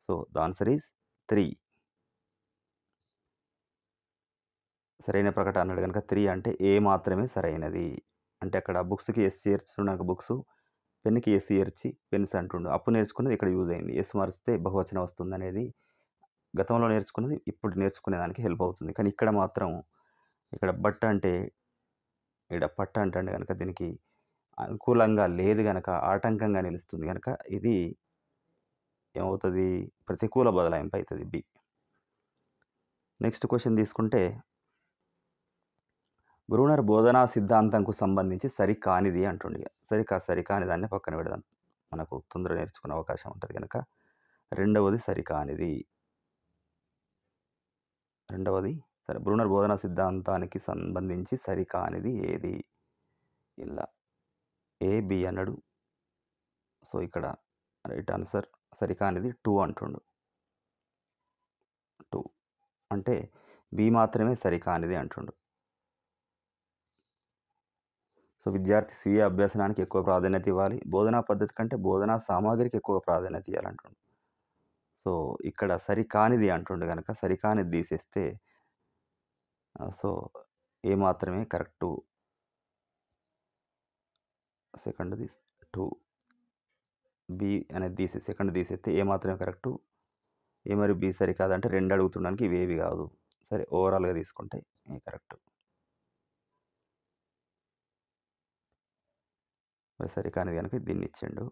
S1: So, the answer is 3. సరైన ప్రకటన అన్నాడు గనుక 3 అంటే ఏ మాత్రమే సరైనది. అంటే అక్కడ బుక్స్‌కి ఎస్ చేర్చున్నాక బుక్సు, పెన్‌కి ఎస్ చేర్చి పెన్స్ అంటుండు. అప్పుడు నేర్చుకున్నది ఇక్కడ యూజ్ అయింది. ఎస్ మారిస్తే బహువచనం వస్తుందనేది గతంలో నేర్చుకున్నది ఇప్పుడు నేర్చుకునే దానికి హెల్ప్ అవుతుంది. కానీ ఇక్కడ మాత్రం ఇక్కడ బట్ అంటే ఈడ పట్టు అంటాండు గనక దీనికి అనుకూలంగా లేదు గనక ఆటంకంగా నిలుస్తుంది గనక ఇది ఏమవుతది? ప్రతికూల బదలాయింపు అయితది బి. నెక్స్ట్ క్వెషన్ తీసుకుంటే బ్రూనర్ బోధనా సిద్ధాంతంకు సంబంధించి సరికానిది అంటుండు ఇగ. సరికాని దాన్ని పక్కన పెడదాం. మనకు తొందరగా నేర్చుకునే అవకాశం ఉంటది గనక. రెండవది సరికానిది. సరే బ్రూనర్ బోధనా సిద్ధాంతానికి సంబంధించి సరికానిది ఏది? ఇలా ఏ, బి అన్నాడు. సో, ఇక్కడ రైట్ ఆన్సర్ సరికానిది 2 అంటుండు. 2 అంటే బి మాత్రమే సరికానిది అంటుండు. సో, విద్యార్థి స్వీయ అభ్యసనానికి ఎక్కువ ప్రాధాన్యత ఇవ్వాలి. బోధనా పద్ధతి కంటే బోధనా సామాగ్రికి ఎక్కువ ప్రాధాన్యత ఇయ్యాలంటుండు. సో, ఇక్కడ సరికానిది అంటుండు గనక సరికానిది తీసేస్తే సో, ఏ మాత్రమే కరెక్టు. సెకండ్‌ది కరెక్టు. బి అనేది సెకండ్ తీసేస్తే ఏ మాత్రమే కరెక్టు. ఏ మరియు బి సరికాదంటే 2 అడుగుతున్నానికి ఇవేవి కాదు. సరే ఓవరాల్‌గా తీసుకుంటే ఏ కరెక్టు. మరి సరికానిది గనుక దీన్నిచ్చిండు.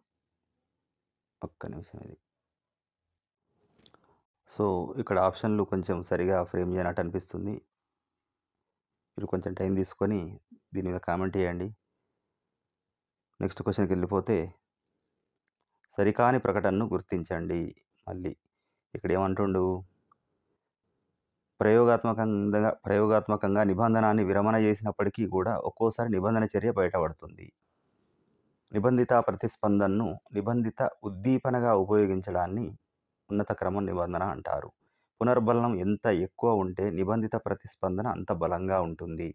S1: ఒక్క నిమిషం ఇది. సో, ఇక్కడ ఆప్షన్‌లు కొంచెం సరిగా ఫ్రేమ్ చేయనట్టు అనిపిస్తుంది. మీరు కొంచెం టైం తీసుకొని దీని మీద కామెంట్ చేయండి. నెక్స్ట్ క్వెషన్‌కెళ్ళిపోతే సరికాని ప్రకటనను గుర్తించండి. మళ్ళీ ఇక్కడేమంటుండు? ప్రయోగాత్మకంగా నిబంధనాన్ని విరమణ చేసినప్పటికీ కూడా ఒక్కోసారి నిబంధన చర్య బయటపడుతుంది. నిబంధిత ప్రతిస్పందనను నిబంధిత ఉద్దీపనగా ఉపయోగించడాన్ని ఉన్నత క్రమం నిబంధన అంటారు. పునర్బలనం ఎంత ఎక్కువ ఉంటే నిబంధిత ప్రతిస్పందన అంత బలంగా ఉంటుంది.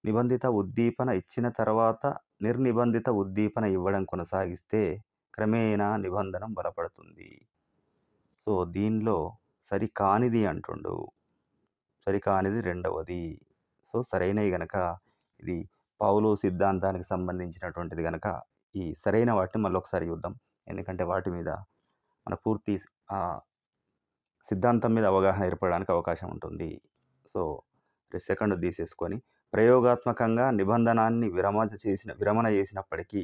S1: నిబంధిత ఉద్దీపన ఇచ్చిన తర్వాత నిర్నిబంధిత ఉద్దీపన ఇవ్వడం కొనసాగిస్తే క్రమేణా నిబంధనం బలపడుతుంది. సో, దీనిలో సరికానిది అంటుండు. సరికానిది రెండవది. సో, సరైనవి గనక ఇది పావ్లో సిద్ధాంతానికి సంబంధించినటువంటిది గనక ఈ సరైన వాటిని మళ్ళొకసారి చూద్దాం. ఎందుకంటే వాటి మీద మన పూర్తి సిద్ధాంతం మీద అవగాహన ఏర్పడడానికి అవకాశం ఉంటుంది. సో, సెకండ్ తీసేసుకొని ప్రయోగాత్మకంగా నిబంధనాన్ని విరమణ చేసినప్పటికీ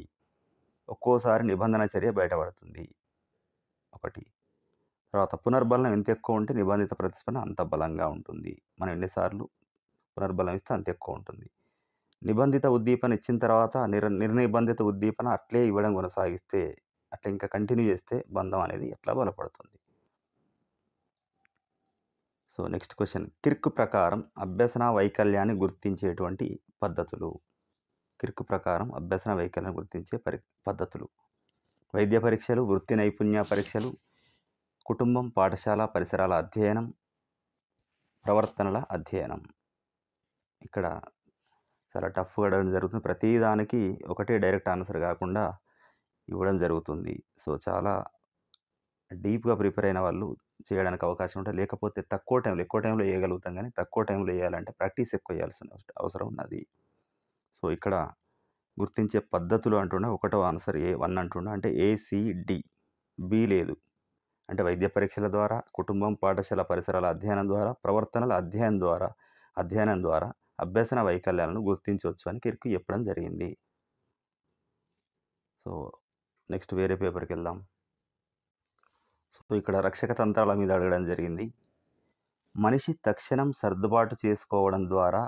S1: ఒక్కోసారి నిబంధన చర్య బయటపడుతుంది. ఒకటి. తర్వాత పునర్బలనం ఎంత ఎక్కువ ఉంటే నిబంధిత ప్రతిస్పందన అంత బలంగా ఉంటుంది. మనం ఎన్నిసార్లు పునర్బలం ఇస్తే అంత ఎక్కువ ఉంటుంది. నిబంధిత ఉద్దీపన ఇచ్చిన తర్వాత నిర్నిబంధిత ఉద్దీపన అట్లే ఇవ్వడం కొనసాగిస్తే అట్లా ఇంకా కంటిన్యూ చేస్తే బంధం అనేది ఎట్లా బలపడుతుంది. So, next question. కిర్క్ ప్రకారం అభ్యసన వైకల్యాన్ని గుర్తించేటువంటి పద్ధతులు. కిర్క్ ప్రకారం అభ్యసన వైకల్యాన్ని గుర్తించే పద్ధతులు. వైద్య పరీక్షలు, వృత్తి నైపుణ్య పరీక్షలు, కుటుంబం, పాఠశాల పరిసరాల అధ్యయనం, ప్రవర్తనల అధ్యయనం. ఇక్కడ చాలా టఫ్‌గా అడగడం జరుగుతుంది. ప్రతి దానికి ఒకటే డైరెక్ట్ ఆన్సర్ కాకుండా ఇవ్వడం జరుగుతుంది. సో, చాలా డీప్‌గా ప్రిపేర్ అయిన వాళ్ళు చేయడానికి అవకాశం ఉంటుంది. లేకపోతే తక్కువ టైంలో, ఎక్కువ టైంలో చేయగలుగుతాం కానీ తక్కువ టైంలో చేయాలంటే ప్రాక్టీస్ ఎక్కువ చేయాల్సిన అవసరం ఉన్నది. సో, ఇక్కడ గుర్తించే పద్ధతులు అంటుండే ఒకటో ఆన్సర్ A1 అంటుండే. అంటే ACD. బి లేదు. అంటే వైద్య పరీక్షల ద్వారా, కుటుంబం, పాఠశాల పరిసరాల అధ్యయనం ద్వారా, ప్రవర్తనల అధ్యయనం ద్వారా అభ్యసన వైకల్యాలను గుర్తించవచ్చు అని కిర్క్ చెప్పడం జరిగింది. సో, నెక్స్ట్ వేరే పేపర్‌కి వెళ్దాం. సో, ఇక్కడ రక్షక తంత్రాల మీద అడగడం జరిగింది. మనిషి తక్షణం సర్దుబాటు చేసుకోవడం ద్వారా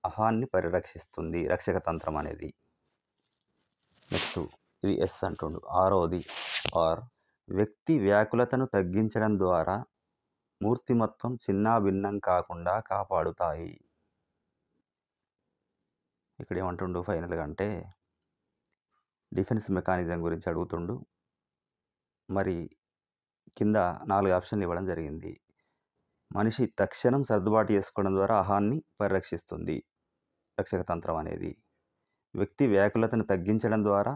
S1: అహాన్ని పరిరక్షిస్తుంది రక్షక తంత్రం అనేది. నెక్స్ట్ ఇది ఎస్ అంటుండు. ఆరోది వ్యక్తి వ్యాకులతను తగ్గించడం ద్వారా మూర్తిమత్వం చిన్నాభిన్నం కాకుండా కాపాడుతాయి. ఇక్కడ ఏమంటుండు ఫైనల్‌గా అంటే డిఫెన్స్ మెకానిజం గురించి అడుగుతుండు. మరి కింద 4 ఆప్షన్లు ఇవ్వడం జరిగింది. మనిషి తక్షణం సర్దుబాటు చేసుకోవడం ద్వారా అహాన్ని పరిరక్షిస్తుంది రక్షక తంత్రం అనేది. వ్యక్తి వ్యాకులతను తగ్గించడం ద్వారా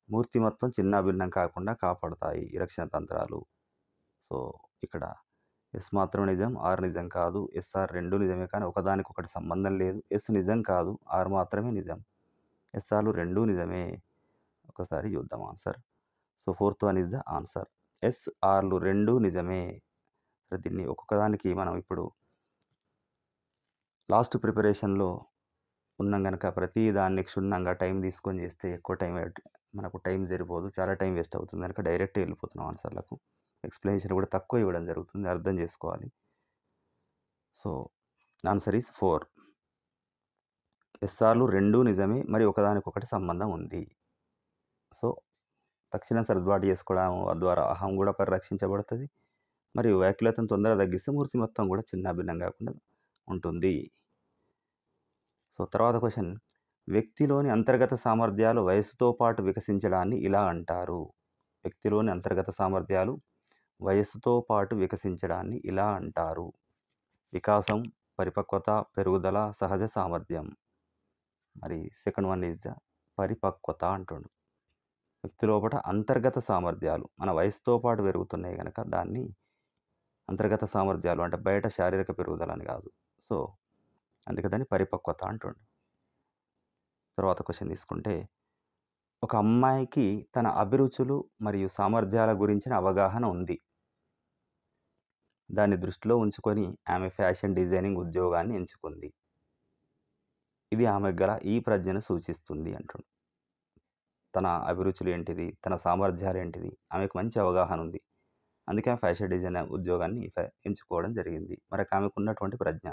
S1: మూర్తిమత్వం చిన్నాభిన్నం కాకుండా కాపాడుతాయి ఈ రక్షణ తంత్రాలు. సో, ఇక్కడ ఎస్ మాత్రం నిజం, ఆర్ నిజం కాదు. ఎస్ఆర్ రెండు నిజమే కానీ ఒకదానికొకటి సంబంధం లేదు. ఎస్ నిజం కాదు, ఆర్ మాత్రమే నిజం. ఎస్ఆర్లు రెండూ నిజమే. ఒకసారి చూద్దాం answer. So, fourth one is the answer. ఎస్ఆర్లు రెండూ నిజమే. దీన్ని ఒక్కొక్కదానికి మనం ఇప్పుడు లాస్ట్ ప్రిపరేషన్లో ఉన్నాం కనుక ప్రతి దాన్ని క్షుణ్ణంగా టైం తీసుకొని చేస్తే ఎక్కువ టైం మనకు టైం సరిపోదు, చాలా టైం వేస్ట్ అవుతుంది కనుక డైరెక్ట్ వెళ్ళిపోతున్నాం ఆన్సర్లకు. ఎక్స్ప్లెనేషన్ కూడా తక్కువ ఇవ్వడం జరుగుతుంది, అర్థం చేసుకోవాలి. So, answer is 4. ఎస్ఆర్లు రెండూ నిజమే, మరి ఒకదానికొకటి సంబంధం ఉంది. సో, తక్షణం సర్దుబాటు చేసుకోవడం ద్వారా అహం కూడా పరిరక్షించబడుతుంది. మరియు వ్యాకులతను తొందరగా తగ్గిస్తే మూర్తి మొత్తం కూడా చిన్నాభిన్నం కాకుండా ఉంటుంది. సో, తర్వాత క్వశ్చన్. వ్యక్తిలోని అంతర్గత సామర్థ్యాలు వయసుతో పాటు వికసించడాన్ని ఇలా అంటారు. వ్యక్తిలోని అంతర్గత సామర్థ్యాలు వయస్సుతో పాటు వికసించడాన్ని ఇలా అంటారు. వికాసం, పరిపక్వత, పెరుగుదల, సహజ సామర్థ్యం. మరి సెకండ్ వన్ ఈజ్ ద పరిపక్వత అంటుండు. వ్యక్తి లోపల అంతర్గత సామర్థ్యాలు మన వయసుతో పాటు పెరుగుతున్నాయి కనుక దాన్ని అంతర్గత సామర్థ్యాలు అంటే బయట శారీరక పెరుగుదల అని కాదు. సో, అందుకే దాన్ని పరిపక్వత అంటుండు. తర్వాత క్వశ్చన్ తీసుకుంటే ఒక అమ్మాయికి తన అభిరుచులు మరియు సామర్థ్యాల గురించిన అవగాహన ఉంది. దాన్ని దృష్టిలో ఉంచుకొని ఆమె ఫ్యాషన్ డిజైనింగ్ ఉద్యోగాన్ని ఎంచుకుంది. ఇది ఆమెకు గల ఈ ప్రజ్ఞను సూచిస్తుంది అంటుండు. తన అభిరుచులు ఏంటిది? తన సామర్థ్యాలేంటిది? ఆమెకు మంచి అవగాహన ఉంది. అందుకే ఆమె ఫ్యాషన్ డిజైనర్ ఉద్యోగాన్ని ఎంచుకోవడం జరిగింది. మరి ఆమెకున్నటువంటి ప్రజ్ఞ.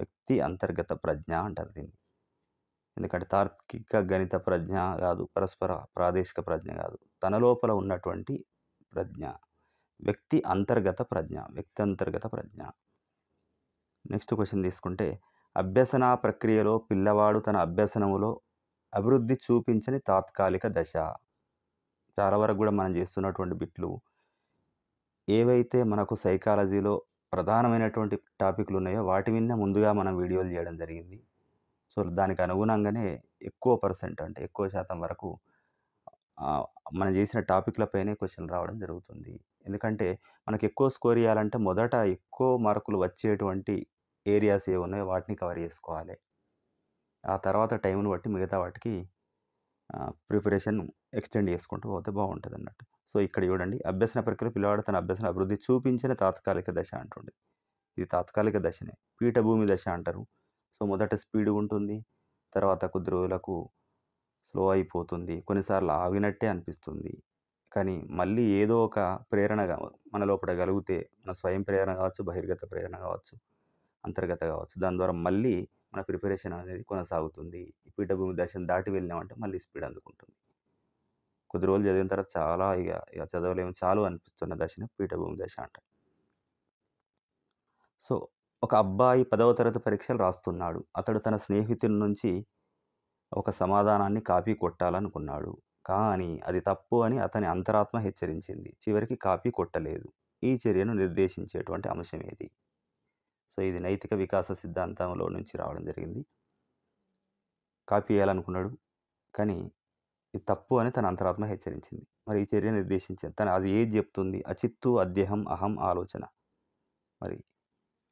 S1: వ్యక్తి అంతర్గత ప్రజ్ఞ అంటారు దీన్ని. ఎందుకంటే తార్కిక గణిత ప్రజ్ఞ గాదు. పరస్పర ప్రాదేశిక ప్రజ్ఞ గాదు. తన లోపల ఉన్నటువంటి ప్రజ్ఞ. వ్యక్తి అంతర్గత ప్రజ్ఞ. వ్యక్తి అంతర్గత ప్రజ్ఞ. నెక్స్ట్ క్వెషన్ తీసుకుంటే, అభ్యసనా ప్రక్రియలో పిల్లవాడు తన అభ్యసనములో అభివృద్ధి చూపించని తాత్కాలిక దశ. చాలా వరకు గూడా మనం చేస్తున్నటువంటి బిట్లు ఏవైతే మనకు సైకాలజీలో ప్రధానమైనటువంటి టాపిక్‌లున్నాయో వాటి మీదనే ముందుగా మనం వీడియోలు జేయడం జరిగింది. సో, దానికి అనుగుణంగానే ఎక్కువ పర్సెంట్ అంటే ఎక్కువ శాతం వరకు మనం జేసిన టాపిక్‌లపైనే క్వెషన్‌లు రావడం జరుగుతుంది. ఎందుకంటే మనకు ఎక్కువ స్కోర్ ఇయ్యాలంటే మొదట ఎక్కువ మార్కులు వచ్చేటువంటి ఏరియాస్ ఏవున్నాయో వాటిని కవర్ జేసుకోవాలి. ఆ తర్వాత టైంని బట్టి మిగతా వాటికి ప్రిపరేషన్ ఎక్స్‌టెండ్ చేసుకుంటూ పోతే బావుంటదన్నట్టు. సో, ఇక్కడ చూడండి అభ్యసన ప్రక్రియలో పిల్లవాడు తన అభ్యసన అభివృద్ధి చూపించిన తాత్కాలిక దశ అంటుండు. ఇది తాత్కాలిక దశనే. పీఠభూమి దశ అంటారు. సో, మొదట స్పీడ్‌గుంటుంది. తర్వాత కొద్ది రోజులకు స్లో అయిపోతుంది. కొన్నిసార్లు ఆగినట్టే అనిపిస్తుంది. కానీ మళ్ళీ ఏదో ఒక ప్రేరణగా మన లోపట గలిగితే మన స్వయం ప్రేరణ కావచ్చు, బహిర్గత ప్రేరణ కావచ్చు, అంతర్గత కావచ్చు. దాని ద్వారా మళ్ళీ మన ప్రిపరేషన్ అనేది కొనసాగుతుంది. ఈ పీఠభూమి దశను దాటి వెళ్ళినామంటే మళ్ళీ స్పీడ్ అందుకుంటుంది. కొద్ది రోజులు చదివిన తర్వాత చాలా ఇక చదవలేము చాలు అనిపిస్తున్న దశని పీఠభూమి దశ అంటారు. సో, ఒక అబ్బాయి 10వ తరగతి పరీక్షలు రాస్తున్నాడు. అతడు తన స్నేహితుడి నుంచి ఒక సమాధానాన్ని కాపీ కొట్టాలనుకున్నాడు. కానీ అది తప్పు అని అతని అంతరాత్మ హెచ్చరించింది. చివరికి కాపీ కొట్టలేదు. ఈ చర్యను నిర్దేశించేటువంటి అంశం ఏది? సో, ఇది నైతిక వికాస సిద్ధాంతంలో నుంచి రావడం జరిగింది. కాపీ చేయాలనుకున్నాడు. కానీ ఇది తప్పు అని తన అంతరాత్మ హెచ్చరించింది. మరి ఈ చర్య నిర్దేశించింది. అది ఏది చెప్తుంది? అచిత్తు, అద్యహం, అహం, ఆలోచన. మరి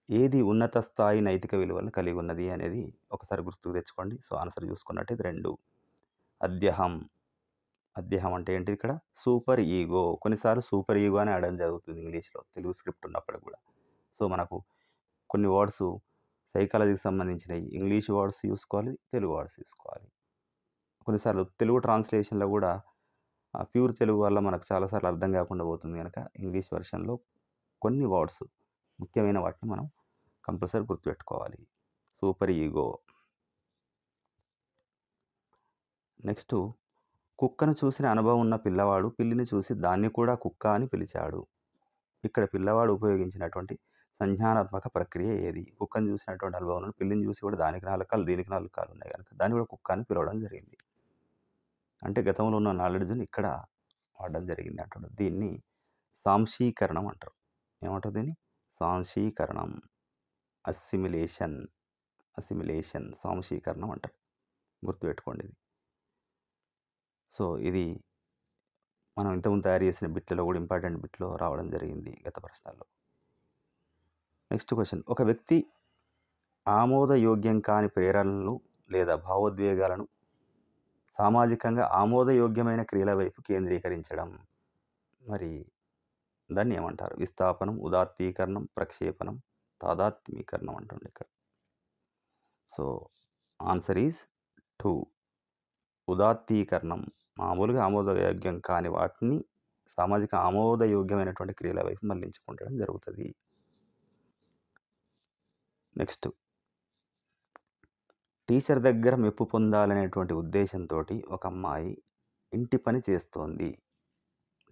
S1: ఏది ఉన్నత స్థాయి నైతిక విలువలను కలిగి ఉన్నది అనేది ఒకసారి గుర్తుకు తెచ్చుకోండి. సో, ఆన్సర్ చూసుకున్నట్టయితే 2. అద్యహం. అద్యహం అంటే ఏంటి ఇక్కడ? Super ego. కొన్నిసార్లు సూపర్ ఈగో అని అనడం జరుగుతుంది ఇంగ్లీష్‌లో. తెలుగు స్క్రిప్ట్ ఉన్నప్పటికి కూడా. సో, మనకు కొన్ని వర్డ్స్ సైకాలజీకి సంబంధించినయి ఇంగ్లీష్ వర్డ్స్ చూసుకోవాలి. తెలుగు వర్డ్స్ చూసుకోవాలి. కొన్నిసార్లు తెలుగు ట్రాన్స్‌లేషన్‌లో కూడా ప్యూర్ తెలుగు వల్ల మనకు చాలా సార్లు అర్థం కాకుండా పోతుంది గనక ఇంగ్లీష్ వెర్షన్‌లో కొన్ని వర్డ్స్ ముఖ్యమైన వాటిని మనం కంపల్సరీ గుర్తుపెట్టుకోవాలి. Super ego. నెక్స్టు కుక్కను చూసిన అనుభవం ఉన్న పిల్లవాడు పిల్లిని చూసి దాన్ని కూడా కుక్క అని పిలిచాడు. ఇక్కడ పిల్లవాడు ఉపయోగించినటువంటి సంజ్ఞానాత్మక ప్రక్రియ ఏది? కుక్కను చూసినటువంటి అనుభవం ఉన్న పిల్లిని చూసి కూడా దానికి 4 కాళ్ళు, దీనికి 4 కాళ్ళు ఉన్నాయి గనక దాన్ని కూడా కుక్క అని పిలవడం జరిగింది. అంటే గతంలో ఉన్న నాలెడ్జ్‌ని ఇక్కడ వాడడం జరిగింది అంటున్నాడు. దీన్ని సాంశీకరణం అంటారు. ఏమంటారు దీన్ని? సాంశీకరణం. అస్సిమిలేషన్. అసిమిలేషన్ సాంశీకరణం అంటారు. గుర్తుపెట్టుకోండి ఇది. సో, ఇది మనం ఇంతకుముందు తయారు చేసిన బిట్‌లలో కూడా ఇంపార్టెంట్ బిట్‌లో రావడం జరిగింది గత ప్రశ్నల్లో. Next question. ఒక వ్యక్తి ఆమోదయోగ్యం కాని ప్రేరణలు లేదా భావోద్వేగాలను సామాజికంగా ఆమోదయోగ్యమైన క్రియల వైపు కేంద్రీకరించడం. మరి దాన్ని ఏమంటారు? విస్థాపనం, ఉదాత్తీకరణం, ప్రక్షేపణం, తాదాత్మ్యీకరణం అంటుండే ఇక్కడ. So, answer is 2. ఉదాత్తీకరణం. మామూలుగా ఆమోదయోగ్యం కాని వాటిని సామాజిక ఆమోదయోగ్యమైనటువంటి క్రియల వైపు మళ్లించుకుంటడం జరుగుతది. నెక్స్ట్. టీచర్ దగ్గర మెప్పు పొందాలనేటువంటి ఉద్దేశంతోటి ఒక అమ్మాయి ఇంటి పని చేస్తోంది.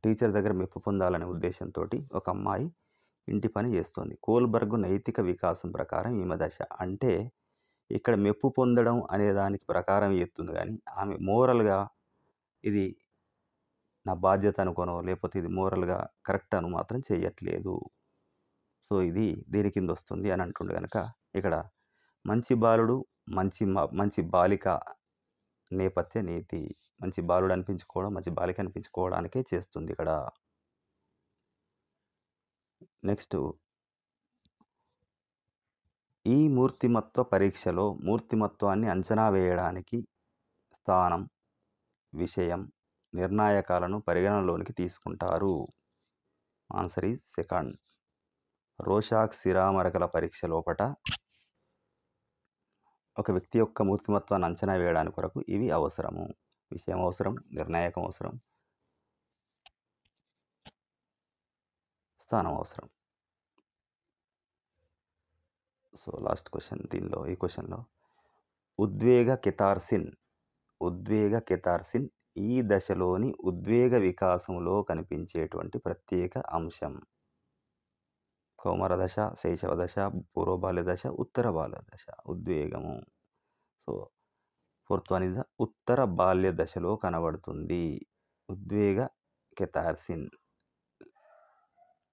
S1: టీచర్ దగ్గర మెప్పు పొందాలనే ఉద్దేశంతోటి ఒక అమ్మాయి ఇంటి పని చేస్తోంది. కోల్బర్గ్ నైతిక వికాసం ప్రకారం ఈమె దశ. అంటే ఇక్కడ మెప్పు పొందడం అనే దానికి ప్రకారం చెప్తుంది గానీ, ఆమె మోరల్‌గా ఇది నా బాధ్యత అనుకోనో, లేపోతే ఇది మోరల్‌గా కరెక్ట్ అని మాత్రం చెయ్యట్లేదు. సో, ఇది దేని కిందొస్తుంది అని అంటుండు గనక ఇక్కడ మంచి బాలుడు, మంచి బాలిక నేపథ్య నీతి. మంచి బాలుడు అనిపించుకోవడం, మంచి బాలిక అనిపించుకోవడానికే చేస్తుంది ఇక్కడ. నెక్స్టు. ఈ మూర్తిమత్వ పరీక్షలో మూర్తిమత్వాన్ని అంచనా వేయడానికి స్థానం, విషయం, నిర్ణాయకాలను పరిగణనలోనికి తీసుకుంటారు? Answer is second. రోషాక్ సిరామరకల పరీక్ష లోపట ఒక వ్యక్తి యొక్క మూర్తిమత్వాన్ని అంచనా వేయడానికి కొరకు ఇవి అవసరము. విషయం అవసరం, నిర్ణాయకం అవసరం, స్థానం అవసరం. సో లాస్ట్ క్వశ్చన్ ఈ క్వశ్చన్లో ఉద్వేగ కెతార్సిన్ ఈ దశలోని ఉద్వేగ వికాసంలో కనిపించేటువంటి ప్రత్యేక అంశం. కౌమార దశ, శైశవ దశ, పూర్వ బాల్య దశ, ఉత్తర బాల్య దశ. ఉద్వేగము. సో ఫోర్త్ వన్ ఇస్ ఉత్తర బాల్య దశలో కనబడుతుంది. ఉద్వేగ కెతార్సిన్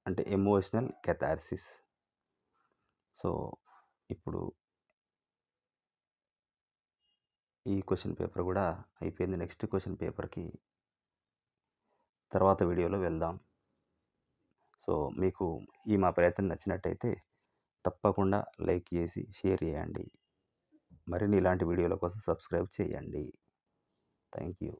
S1: అంటే ఎమోషనల్ కెతార్సిస్. సో ఇప్పుడు ఈ క్వశ్చన్ పేపర్ కూడా అయిపోయింది. నెక్స్ట్ క్వశ్చన్ పేపర్కి తర్వాత వీడియోలో వెళ్దాం. సో మీకు మా ప్రయత్నం నచ్చినట్టయితే తప్పకుండా లైక్ చేసి షేర్ చేయండి. మరిన్ని ఇలాంటి వీడియోల కోసం సబ్స్క్రైబ్ చేయండి. Thank you.